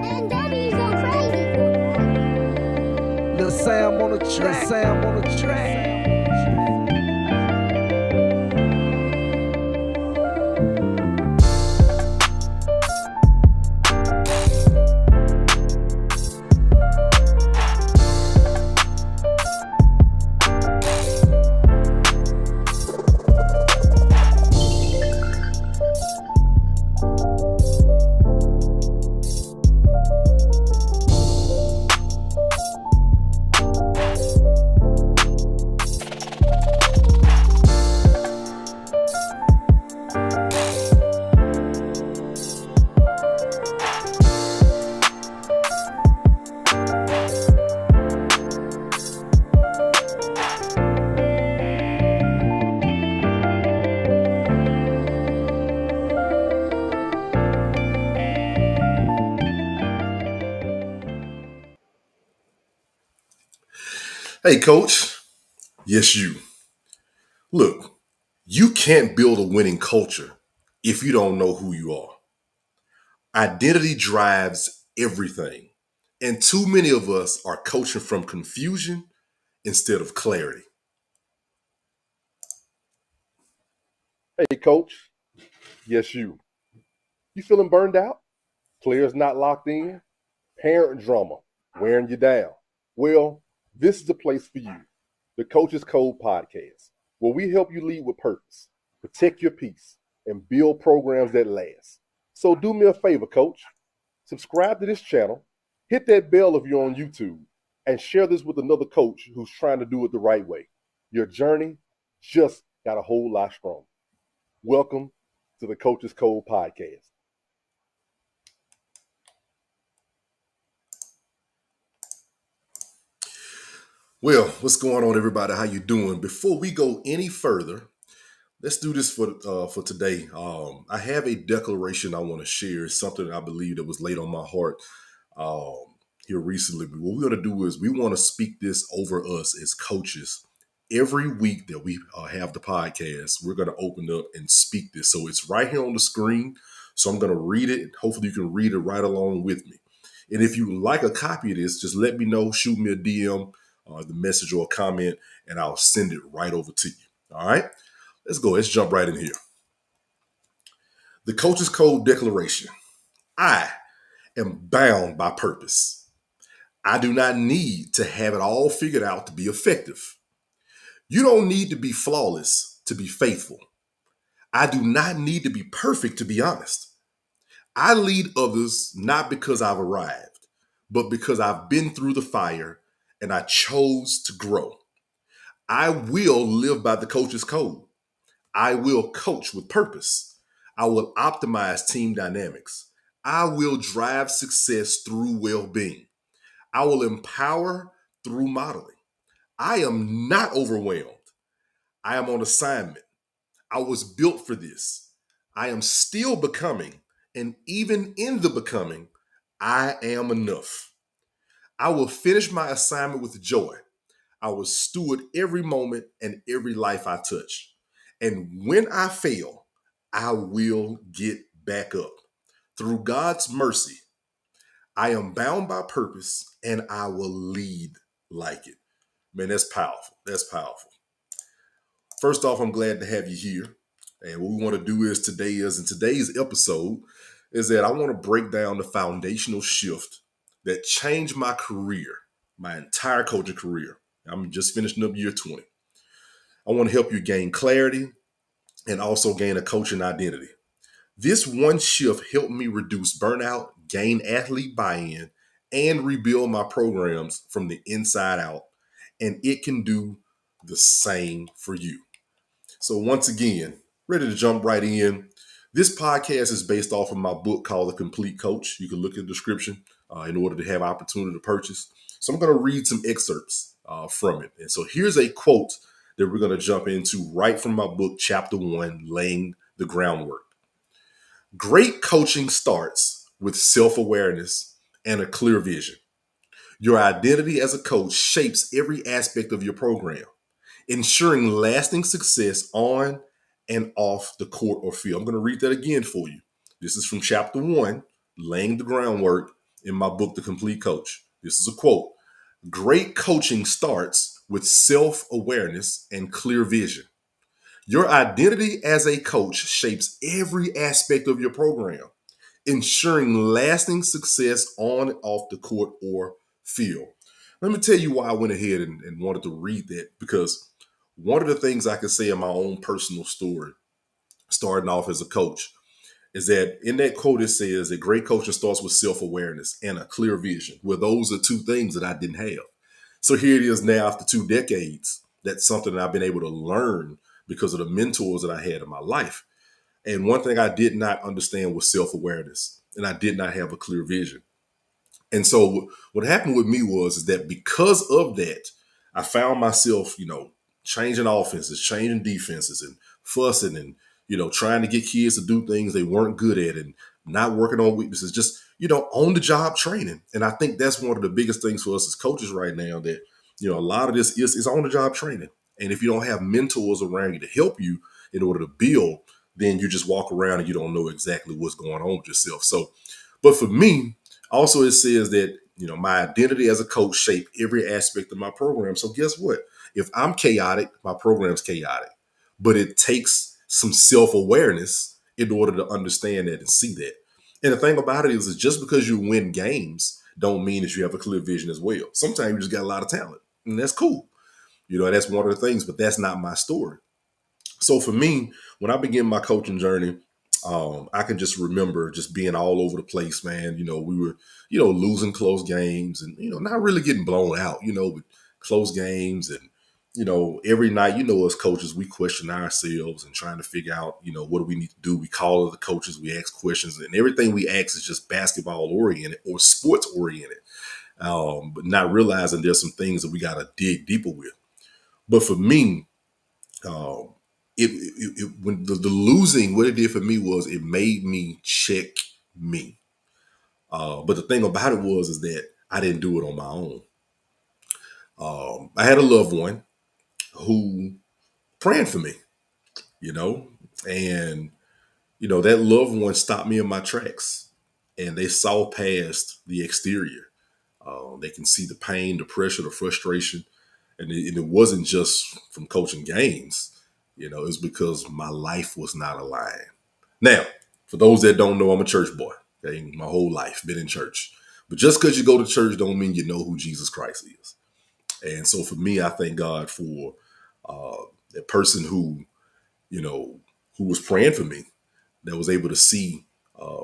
And don't be so crazy. Lil Sam on the track. Lil Sam on the track. Hey, coach. Yes, you. Look, you can't build a winning culture if you don't know who you are. Identity drives everything. And too many of us are coaching from confusion instead of clarity. Hey, coach. Yes, you. You feeling burned out? Players not locked in? Parent drama wearing you down? Well, this is the place for you. The Coaches Code podcast, where we help you lead with purpose, protect your peace, and build programs that last. So do me a favor, coach. Subscribe to this channel, hit that bell if you're on YouTube, and share this with another coach who's trying to do it the right way. Your journey just got a whole lot stronger. Welcome to the Coaches Code podcast. Well, what's going on, everybody? How you doing? Before we go any further, let's do this for today. I have a declaration I want to share. It's something that I believe that was laid on my heart here recently. But what we're going to do is we want to speak this over us as coaches. Every week that we have the podcast, we're going to open up and speak this. So it's right here on the screen. So I'm going to read it. Hopefully you can read it right along with me. And if you like a copy of this, just let me know. Shoot me a DM, the message or a comment, and I'll send it right over to you. All right? Let's go. Let's jump right in here. The Coaches Code Declaration. I am bound by purpose. I do not need to have it all figured out to be effective. You don't need to be flawless to be faithful. I do not need to be perfect to be honest. I lead others not because I've arrived, but because I've been through the fire and I chose to grow. I will live by the Coach's Code. I will coach with purpose. I will optimize team dynamics. I will drive success through well being. I will empower through modeling. I am not overwhelmed. I am on assignment. I was built for this. I am still becoming, and even in the becoming, I am enough. I will finish my assignment with joy. I will steward every moment and every life I touch. And when I fail, I will get back up. Through God's mercy, I am bound by purpose and I will lead like it. Man, that's powerful. That's powerful. First off, I'm glad to have you here. And what we want to do in today's episode is that I want to break down the foundational shift that changed my career, my entire coaching career. I'm just finishing up year 20. I want to help you gain clarity and also gain a coaching identity. This one shift helped me reduce burnout, gain athlete buy-in, and rebuild my programs from the inside out. And it can do the same for you. So once again, ready to jump right in. This podcast is based off of my book called The Complete Coach. You can look at the description in order to have opportunity to purchase. So I'm going to read some excerpts from it. And so here's a quote that we're going to jump into right from my book, Chapter 1, Laying the Groundwork. Great coaching starts with self-awareness and a clear vision. Your identity as a coach shapes every aspect of your program, ensuring lasting success on and off the court or field. I'm going to read that again for you. This is from chapter 1, laying the groundwork in my book, The Complete Coach. This is a quote. Great coaching starts with self-awareness and clear vision. Your identity as a coach shapes every aspect of your program, ensuring lasting success on and off the court or field. Let me tell you why I went ahead and wanted to read that, because one of the things I can say in my own personal story, starting off as a coach, is that in that quote it says that great coaching starts with self-awareness and a clear vision. Well, those are two things that I didn't have. So here it is now after 2 decades. That's something that I've been able to learn because of the mentors that I had in my life. And one thing I did not understand was self-awareness, and I did not have a clear vision. And so what happened with me was is that because of that, I found myself, changing offenses, changing defenses, and fussing, and trying to get kids to do things they weren't good at, and not working on weaknesses, just on the job training. And I think that's one of the biggest things for us as coaches right now, that a lot of this is on the job training. And if you don't have mentors around you to help you in order to build, then you just walk around and you don't know exactly what's going on with yourself. So, but for me, also, it says that, my identity as a coach shaped every aspect of my program. So guess what? If I'm chaotic, my program's chaotic. But it takes some self-awareness in order to understand that and see that. And the thing about it is just because you win games don't mean that you have a clear vision as well. Sometimes you just got a lot of talent, and that's cool. That's one of the things, but that's not my story. So for me, when I began my coaching journey, I can just remember just being all over the place, man. We were, losing close games, and, not really getting blown out, with close games. And, every night, as coaches, we question ourselves and trying to figure out, what do we need to do? We call other coaches, we ask questions, and everything we ask is just basketball oriented or sports oriented. But not realizing there's some things that we got to dig deeper with. But for me, um, when the losing, what it did for me was it made me check me. But the thing about it was is that I didn't do it on my own. I had a loved one who prayed for me, you know, and that loved one stopped me in my tracks, and they saw past the exterior. They can see the pain, the pressure, the frustration, and it wasn't just from coaching games. It's because my life was not aligned. Now, for those that don't know, I'm a church boy. Okay, my whole life been in church. But just because you go to church don't mean you know who Jesus Christ is. And so for me, I thank God for that person you know, who was praying for me, that was able to see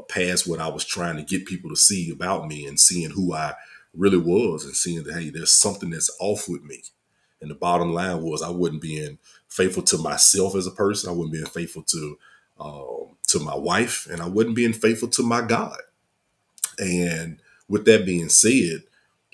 past what I was trying to get people to see about me, and seeing who I really was, and seeing that, hey, there's something that's off with me. And the bottom line was I wasn't being faithful to myself as a person. I wasn't being faithful to my wife, and I wasn't being faithful to my God. And with that being said,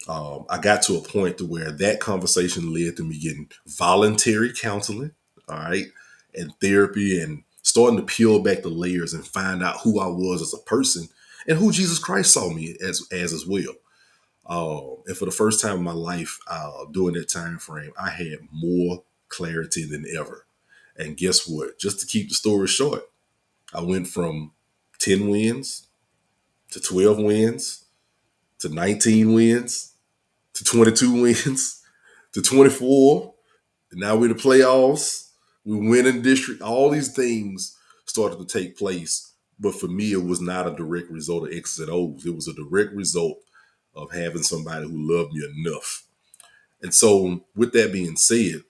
I got to a point to where that conversation led to me getting voluntary counseling, all right, and therapy, and starting to peel back the layers and find out who I was as a person and who Jesus Christ saw me as well. And for the first time in my life, during that time frame, I had more clarity than ever. And guess what? Just to keep the story short, I went from 10 wins to 12 wins to 19 wins to 22 wins to 24. And now we're in the playoffs. We win in district. All these things started to take place. But for me, it was not a direct result of X's and O's. It was a direct result of having somebody who loved me enough. And so, with that being said,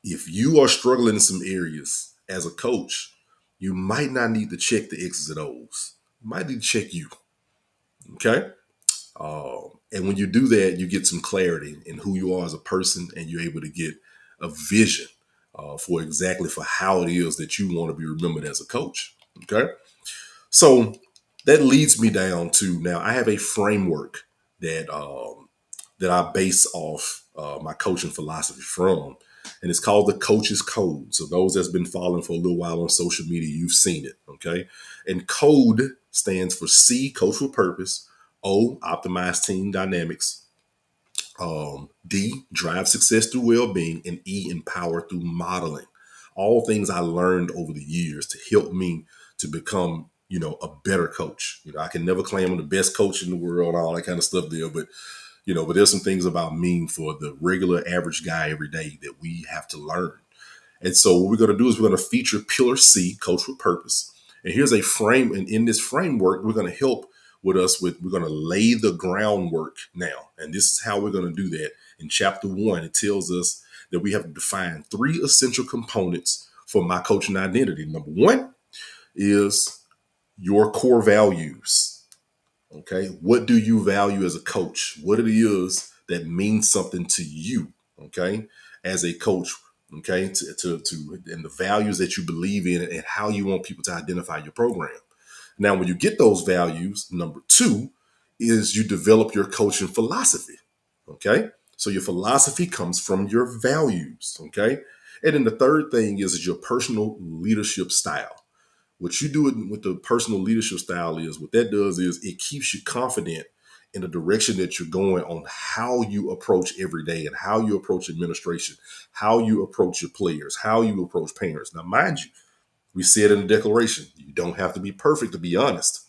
if you are struggling in some areas as a coach, you might not need to check the X's and O's. You might need to check you. Okay? And when you do that, you get some clarity in who you are as a person, and you're able to get a vision for how it is that you want to be remembered as a coach. Okay? So that leads me down to, now I have a framework that I base off my coaching philosophy from, and it's called the Coaches C.O.D.E. So those that's been following for a little while on social media, you've seen it, okay? And CODE stands for C, Coach with Purpose; O, Optimize Team Dynamics; D, Drive Success through Well-being; and E, Empower through Modeling. All things I learned over the years to help me to become, a better coach. I can never claim I'm the best coach in the world, all that kind of stuff there, but but there's some things about me for the regular average guy every day that we have to learn. And so what we're going to do is we're going to feature Pillar C, Coach with Purpose. And here's a frame. And in this framework, we're going to help we're going to lay the groundwork now. And this is how we're going to do that. In chapter 1, it tells us that we have to define 3 essential components for my coaching identity. Number 1 is your core values. Okay. What do you value as a coach? What it is that means something to you. Okay. As a coach. Okay. And the values that you believe in and how you want people to identify your program. Now, when you get those values, number 2 is you develop your coaching philosophy. Okay. So your philosophy comes from your values. Okay. And then the third thing is your personal leadership style. What you do with the personal leadership style is what that does is it keeps you confident in the direction that you're going on how you approach every day and how you approach administration, how you approach your players, how you approach parents. Now, mind you, we said in the declaration, you don't have to be perfect to be honest.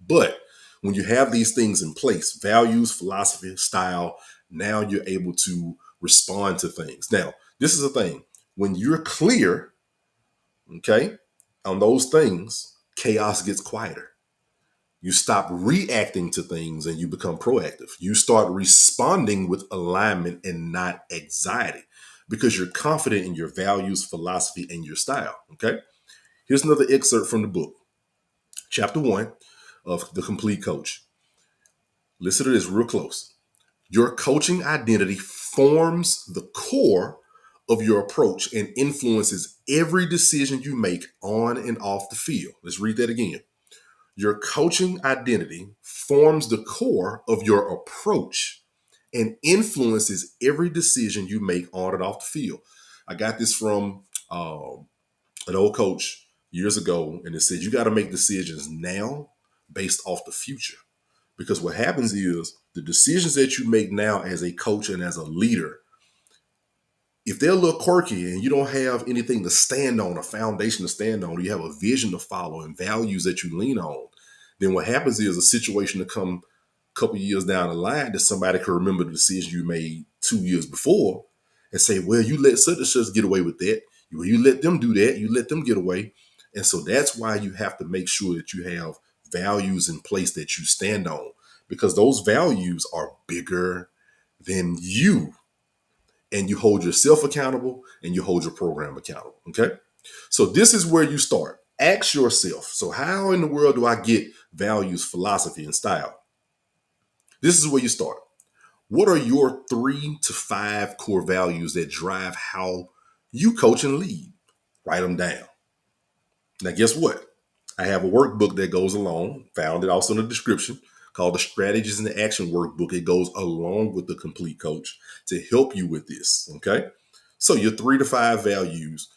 But when you have these things in place, values, philosophy, style, now you're able to respond to things. Now, this is the thing. When you're clear, okay, on those things, chaos gets quieter. You stop reacting to things and you become proactive. You start responding with alignment and not anxiety because you're confident in your values, philosophy, and your style. Okay. Here's another excerpt from the book, chapter 1 of The Complete Coach. Listen to this real close. Your coaching identity forms the core of your approach and influences every decision you make on and off the field. Let's read that again. Your coaching identity forms the core of your approach and influences every decision you make on and off the field. I got this from an old coach years ago, and it said you got to make decisions now based off the future. Because what happens is the decisions that you make now as a coach and as a leader, if they're a little quirky and you don't have anything to stand on, a foundation to stand on, or you have a vision to follow and values that you lean on, then what happens is a situation to come a couple of years down the line that somebody can remember the decision you made 2 years before and say, well, you let such and such get away with that. Well, you let them do that. You let them get away. And so that's why you have to make sure that you have values in place that you stand on, because those values are bigger than you. And you hold yourself accountable and you hold your program accountable. Okay. So this is where you start. Ask yourself, so how in the world do I get values, philosophy, and style? This is where you start. What are your 3 to 5 core values that drive how you coach and lead? Write them down. Now, guess what? I have a workbook that goes along, found it also in the description, called the Strategies and the Action Workbook. It goes along with the Complete Coach to help you with this. Okay. So your 3 to 5 values,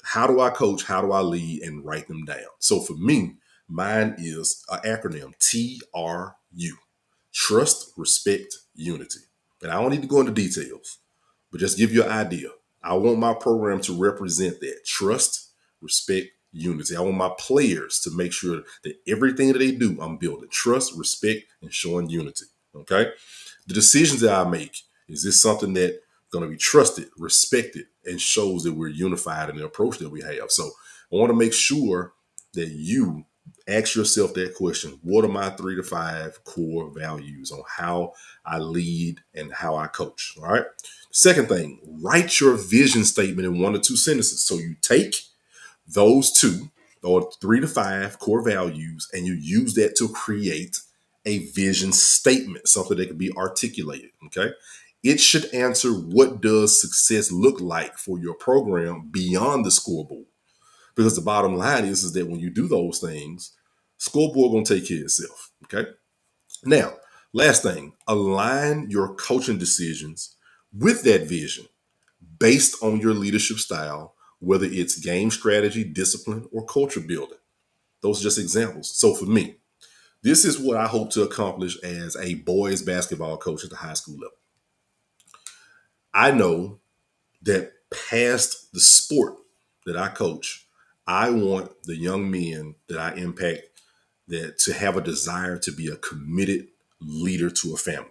how do I coach? How do I lead? And write them down. So for me, mine is an acronym, TRU. Trust, respect, unity. And I don't need to go into details, but just give you an idea. I want my program to represent that trust, respect, unity. I want my players to make sure that everything that they do, I'm building trust, respect, and showing unity. Okay. The decisions that I make, is this something that going to be trusted, respected, and shows that we're unified in the approach that we have? So I want to make sure that you ask yourself that question. What are my 3 to 5 core values on how I lead and how I coach? All right. Second thing, write your vision statement in 1 or 2 sentences. So you take those 2 or 3 to 5 core values and you use that to create a vision statement, something that can be articulated. Okay. It should answer, what does success look like for your program beyond the scoreboard? Because the bottom line is that when you do those things, scoreboard going to take care of itself. Okay. Now, last thing, align your coaching decisions with that vision based on your leadership style, whether it's game strategy, discipline, or culture building. Those are just examples. So for me, this is what I hope to accomplish as a boys basketball coach at the high school level. I know that past the sport that I coach, I want the young men that I impact that to have a desire to be a committed leader to a family.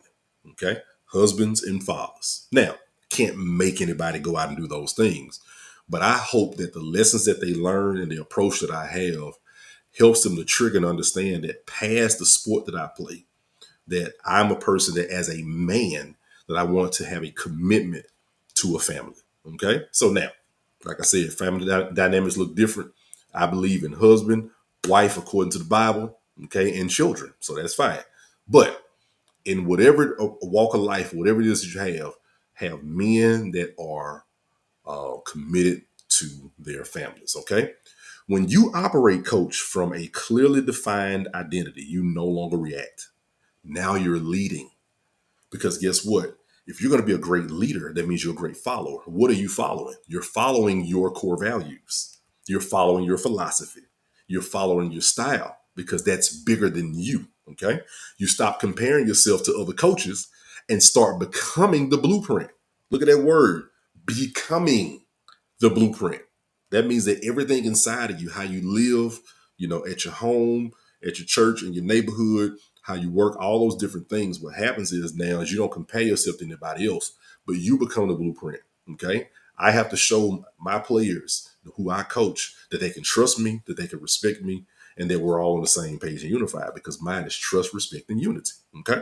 Okay. Husbands and fathers. Now, can't make anybody go out and do those things, but I hope that the lessons that they learn and the approach that I have helps them to trigger and understand that past the sport that I play, that I'm a person that as a man, that I want to have a commitment to a family. Okay. So now, like I said, family dynamics look different. I believe in husband, wife, according to the Bible, okay, and children. So that's fine. But in whatever walk of life, whatever it is that you have men that are committed to their families. Okay. When you operate, coach, from a clearly defined identity, you no longer react. Now you're leading. Because guess what? If you're going to be a great leader, that means you're a great follower. What are you following? You're following your core values. You're following your philosophy. You're following your style because that's bigger than you. Okay. You stop comparing yourself to other coaches and start becoming the blueprint. Look at that word, becoming the blueprint. That means that everything inside of you, how you live, at your home, at your church, in your neighborhood, how you work, all those different things. What happens is now is you don't compare yourself to anybody else, but you become the blueprint. Okay. I have to show my players who I coach that they can trust me, that they can respect me, and that we're all on the same page and unified because mine is trust, respect, and unity. Okay.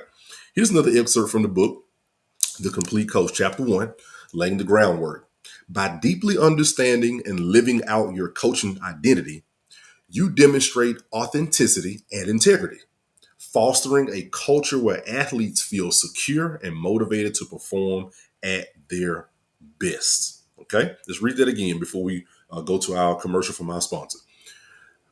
Here's another excerpt from the book, The Complete Coach, Chapter 1, Laying the Groundwork. By deeply understanding and living out your coaching identity, you demonstrate authenticity and integrity, fostering a culture where athletes feel secure and motivated to perform at their best. Okay, let's read that again before we go to our commercial from our sponsor.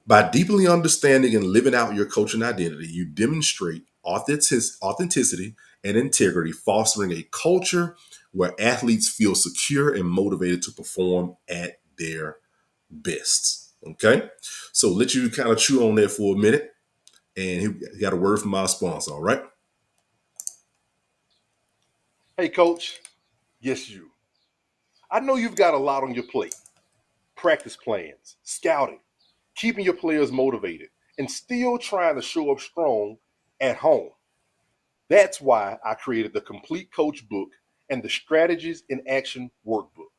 By deeply understanding and living out your coaching identity, you demonstrate authenticity and integrity, fostering a culture where athletes feel secure and motivated to perform at their best. Okay, so let you kind of chew on that for a minute. And he got a word from our sponsor. All right. Hey, coach. Yes, you. I know you've got a lot on your plate: practice plans, scouting, keeping your players motivated, and still trying to show up strong at home. That's why I created the Complete Coach book and the Strategies in Action Workbook.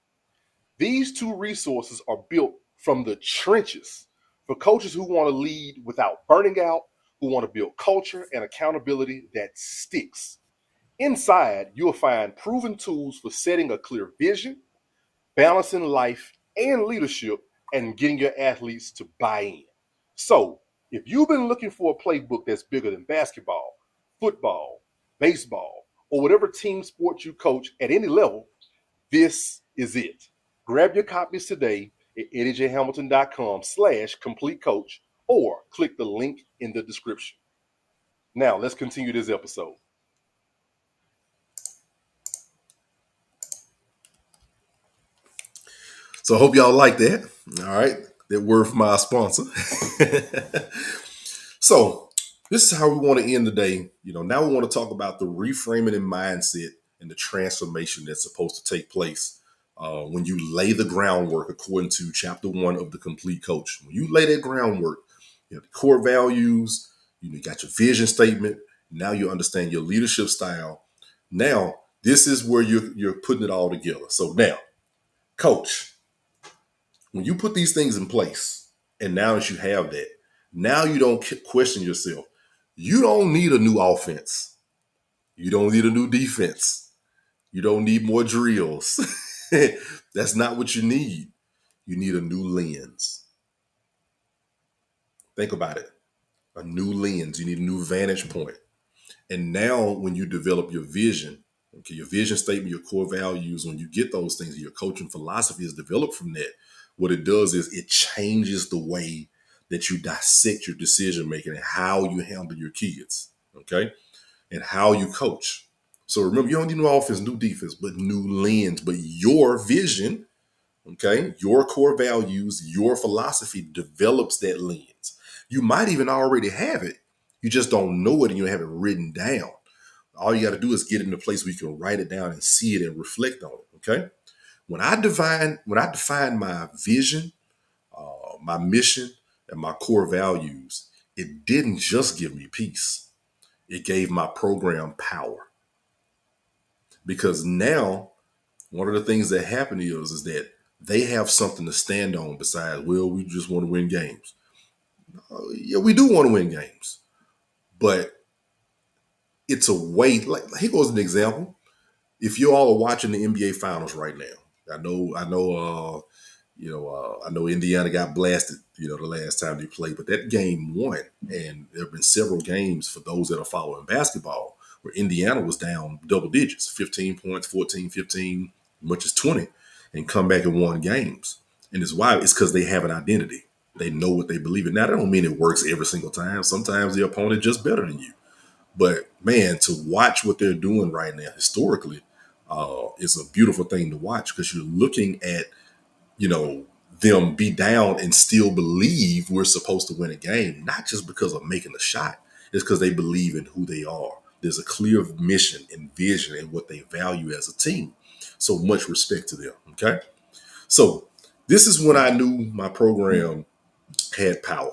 These two resources are built from the trenches for coaches who want to lead without burning out, who want to build culture and accountability that sticks. Inside, you'll find proven tools for setting a clear vision, balancing life and leadership, and getting your athletes to buy in. So, if you've been looking for a playbook that's bigger than basketball, football, baseball, or whatever team sport you coach at any level, this is it. Grab your copies today at eddiejhamilton.com/complete coach or click the link in the description. Now, let's continue this episode. So I hope y'all like that. All right. That word from our sponsor. So this is how we want to end the day. Now we want to talk about the reframing and mindset and the transformation that's supposed to take place when you lay the groundwork according to chapter 1 of the Complete Coach. When you lay that groundwork, you have the core values, you got your vision statement. Now you understand your leadership style. Now, this is where you're putting it all together. So now, coach, when you put these things in place, and now that you have that, now you don't question yourself. You don't need a new offense. You don't need a new defense. You don't need more drills. That's not what you need. You need a new lens. Think about it. A new lens. You need a new vantage point. And now when you develop your vision, okay, your vision statement, your core values, when you get those things, your coaching philosophy is developed from that. What it does is it changes the way that you dissect your decision making and how you handle your kids, okay, and how you coach. So remember, you don't need new offense, new defense, but new lens. But your vision, okay, your core values, your philosophy develops that lens. You might even already have it. You just don't know it and you have it written down. All you got to do is get it in a place where you can write it down and see it and reflect on it. Okay. When I define my vision, my mission and my core values, it didn't just give me peace. It gave my program power. Because now, one of the things that happen is that they have something to stand on besides, well, we just want to win games. Yeah, we do want to win games. But it's a way, like here goes an example. If you all are watching the NBA finals right now, I know Indiana got blasted, the last time they played, but that game won. And there have been several games for those that are following basketball where Indiana was down double digits, 15 points, 14, 15, much as 20, and come back and won games. And it's why? It's because they have an identity. They know what they believe in. Now, that don't mean it works every single time. Sometimes the opponent just better than you. But man, to watch what they're doing right now historically is a beautiful thing to watch, because you're looking at, them be down and still believe we're supposed to win a game, not just because of making a shot. It's because they believe in who they are. There's a clear mission and vision and what they value as a team. So much respect to them. Okay. So this is when I knew my program had power.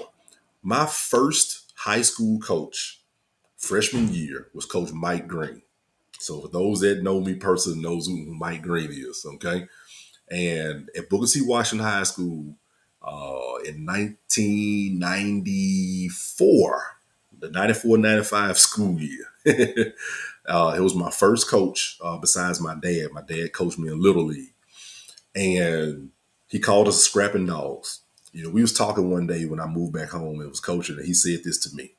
My first high school coach, freshman year, was Coach Mike Green. So for those that know me personally, knows who Mike Green is. Okay. And at Booker T. Washington High School in 1994, the 94-95 school year, it was my first coach besides my dad. My dad coached me in Little League. And he called us scrapping dogs. We was talking one day when I moved back home and was coaching, and he said this to me.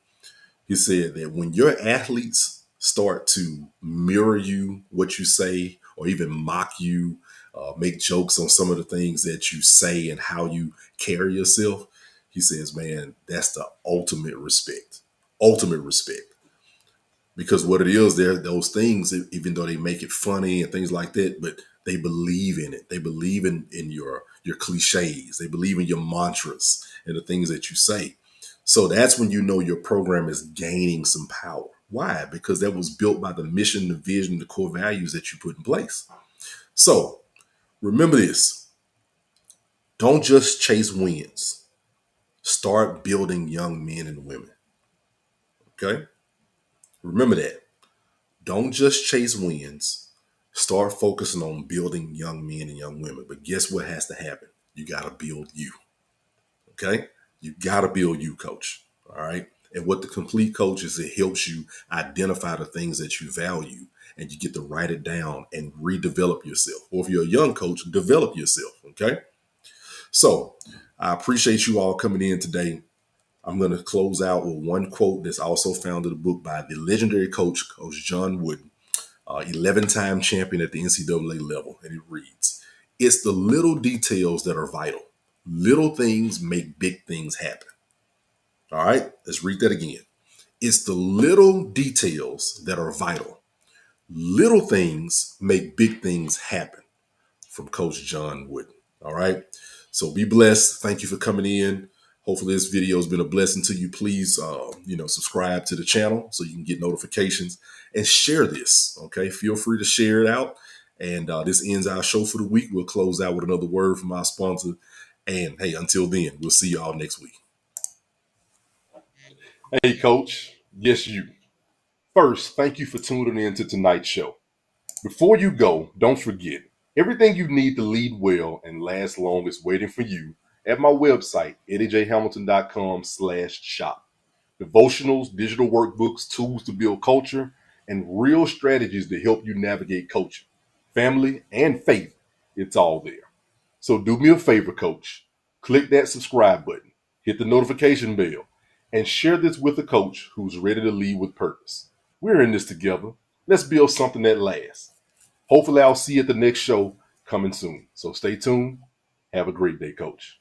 He said that when your athletes start to mirror you, what you say, or even mock you, make jokes on some of the things that you say and how you carry yourself, he says, man, that's the ultimate respect. Ultimate respect. Because what it is, they're those things, even though they make it funny and things like that, but they believe in it. They believe in your cliches. They believe in your mantras and the things that you say. So that's when you know your program is gaining some power. Why? Because that was built by the mission, the vision, the core values that you put in place. So remember this. Don't just chase wins. Start building young men and women. Okay? Remember that. Don't just chase wins. Start focusing on building young men and young women. But guess what has to happen? You got to build you. Okay? You got to build you, coach. All right? And what the complete coach is, it helps you identify the things that you value, and you get to write it down and redevelop yourself. Or if you're a young coach, develop yourself. Okay? So I appreciate you all coming in today. I'm going to close out with one quote that's also found in the book by the legendary coach, Coach John Wooden, 11-time champion at the NCAA level. And it reads, "It's the little details that are vital. Little things make big things happen." All right, let's read that again. It's the little details that are vital. Little things make big things happen. From Coach John Wooden. All right. So be blessed. Thank you for coming in. Hopefully this video has been a blessing to you. Please, subscribe to the channel so you can get notifications, and share this. Okay. Feel free to share it out. And this ends our show for the week. We'll close out with another word from our sponsor. And hey, until then, we'll see y'all next week. Hey, Coach. Yes, you. First, thank you for tuning in to tonight's show. Before you go, don't forget, everything you need to lead well and last long is waiting for you at my website, eddiejhamilton.com/shop. Devotionals, digital workbooks, tools to build culture, and real strategies to help you navigate coaching, family, and faith. It's all there. So do me a favor, Coach. Click that subscribe button, hit the notification bell, and share this with a coach who's ready to lead with purpose. We're in this together. Let's build something that lasts. Hopefully I'll see you at the next show coming soon. So stay tuned. Have a great day, Coach.